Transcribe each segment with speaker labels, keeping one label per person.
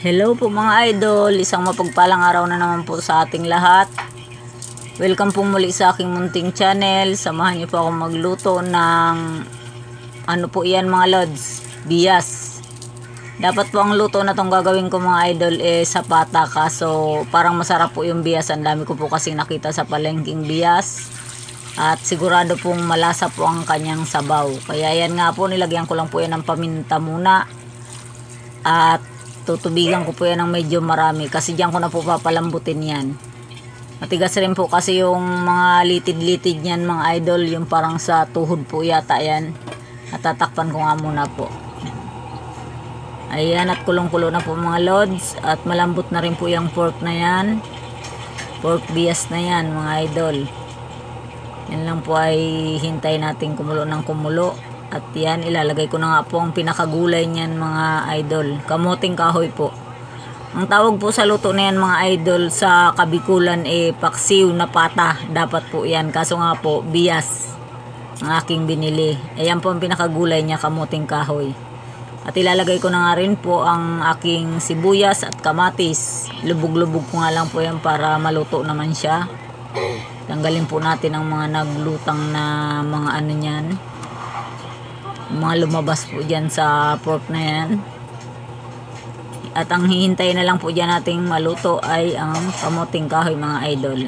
Speaker 1: Hello po mga idol, isang mapagpalang araw na naman po sa ating lahat. Welcome po muli sa aking munting channel. Samahan niyo po ako magluto ng ano po yan mga lods, bias. Dapat po ang luto na tong gagawin ko mga idol sa pata, kaso parang masarap po yung bias. Ang dami ko po kasi nakita sa palengking bias at sigurado pong malasa po ang kanyang sabaw. Kaya yan nga po, nilagyan ko lang po yan ng paminta muna at tutubigan ko po yan ng medyo marami kasi diyan ko na po papalambutin yan. Matigas rin po kasi yung mga litid-litid niyan mga idol, yung parang sa tuhod po yata yan. At tatakpan ko nga muna po. Ayan, at kulong-kulo na po mga lods, at malambot na rin po yung pork na yan. Pork bias na yan mga idol. Yan lang po ay hintay natin kumulo ng kumulo. At yan, ilalagay ko na nga po ang pinakagulay niyan mga idol. Kamuting kahoy po. Ang tawag po sa luto na yan mga idol sa Kabikulan paksiw na pata. Dapat po yan. Kaso nga po, bias ang aking binili. Ayan po ang pinakagulay niya, kamuting kahoy. At ilalagay ko na nga rin po ang aking sibuyas at kamatis. Lubog-lubog ko nga lang po yan para maluto naman siya. Tanggalin po natin ang mga naglutang na mga ano niyan, mga lumabas po dyan sa pork na yan. At ang hihintay na lang po dyan nating maluto ay ang kamuting kahoy mga idol.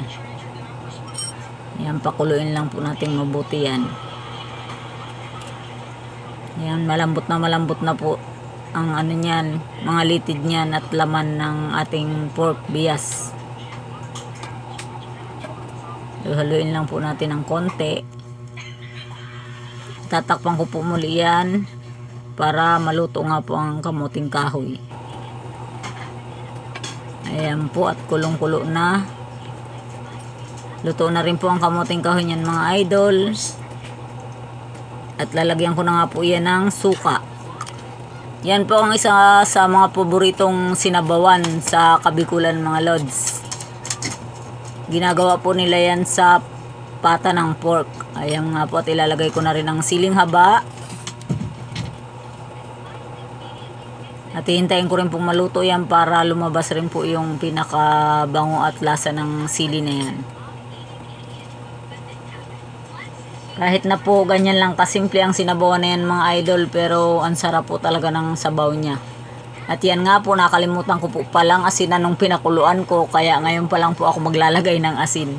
Speaker 1: Yan, pakuluin lang po natin mabuti yan. Yan, malambot na po ang ano nyan, mga litid nyan at laman ng ating pork bias. Haluin lang po natin ng konti. Tatakpan ko po muli yan para maluto nga po ang kamuting kahoy. Ayan po, at kulong-kulo na. Luto na rin po ang kamuting kahoy niyan mga idol. At lalagyan ko na nga po yan ng suka. Yan po ang isa sa mga paboritong sinabawan sa Kabikulan mga lods. Ginagawa po nila yan sa pata ng pork. Ayan nga po, at ilalagay ko na rin ang siling haba. At hihintayin ko rin pong maluto yan para lumabas rin po yung pinakabango at lasa ng sili na yan. Kahit na po ganyan lang kasimple ang sinabawan na yan mga idol, pero ang sarap po talaga ng sabaw niya. At yan nga po, nakalimutan ko po palang asinan nung pinakuluan ko, kaya ngayon pa lang po ako maglalagay ng asin.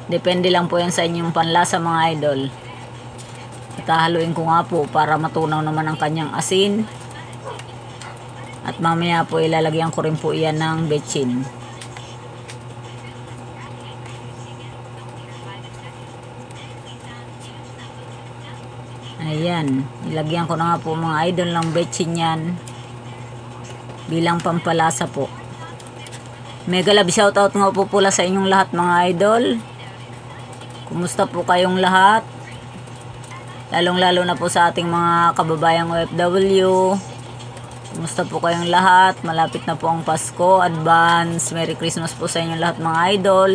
Speaker 1: Depende lang po yan sa inyong panlasa mga idol. At haluin ko nga po para matunaw naman ang kanyang asin. At mamaya po ilalagyan ko rin po yan ng betchin. Ayan, ilagyan ko na nga po mga idol ng betchin yan bilang pampalasa po. Mega love shoutout nga po pula sa inyong lahat mga idol. Kumusta po kayong lahat? Lalong-lalo na po sa ating mga kababayang OFW. Kumusta po kayong lahat? Malapit na po ang Pasko. Advance Merry Christmas po sa inyong lahat mga idol.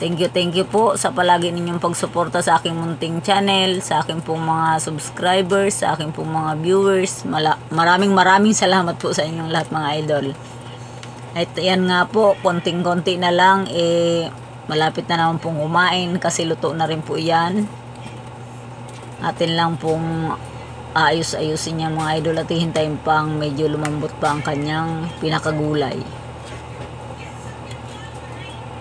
Speaker 1: Thank you po sa palagi ninyong pagsuporta sa aking munting channel, sa aking pong mga subscribers, sa aking pong mga viewers. Maraming salamat po sa inyong lahat mga idol. At yan nga po, konting-konti na lang malapit na naman pong kumain kasi luto na rin po yan. Atin lang pong ayos-ayusin niya mga idol at hihintayin pang medyo lumambot pa ang kanyang pinakagulay.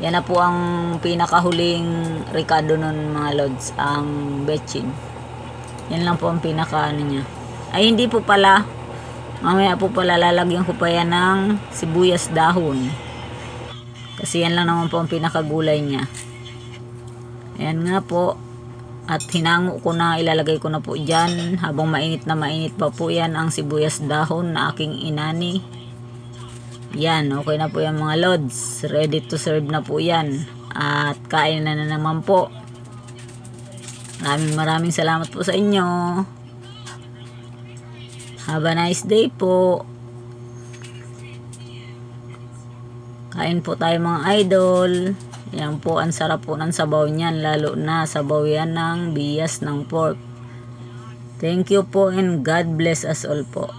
Speaker 1: Yan na po ang pinakahuling ricado nun mga lods, ang betchin. Yan lang po ang pinaka ano niya. Ay hindi po pala, mamaya po pala lalagyan ko pa yan ng sibuyas dahon. Kasi yan lang naman po ang pinakagulay niya. Ayan nga po. At hinango ko na, ilalagay ko na po dyan. Habang mainit na mainit pa po yan ang sibuyas dahon na aking inani. Yan, okay na po yan mga lods. Ready to serve na po yan. At kain na naman po. Maraming salamat po sa inyo. Have a nice day po. Kain po tayo mga idol. Yan po, ang sarap po ng sabaw niyan. Lalo na sabaw yan ng bias ng pork. Thank you po and God bless us all po.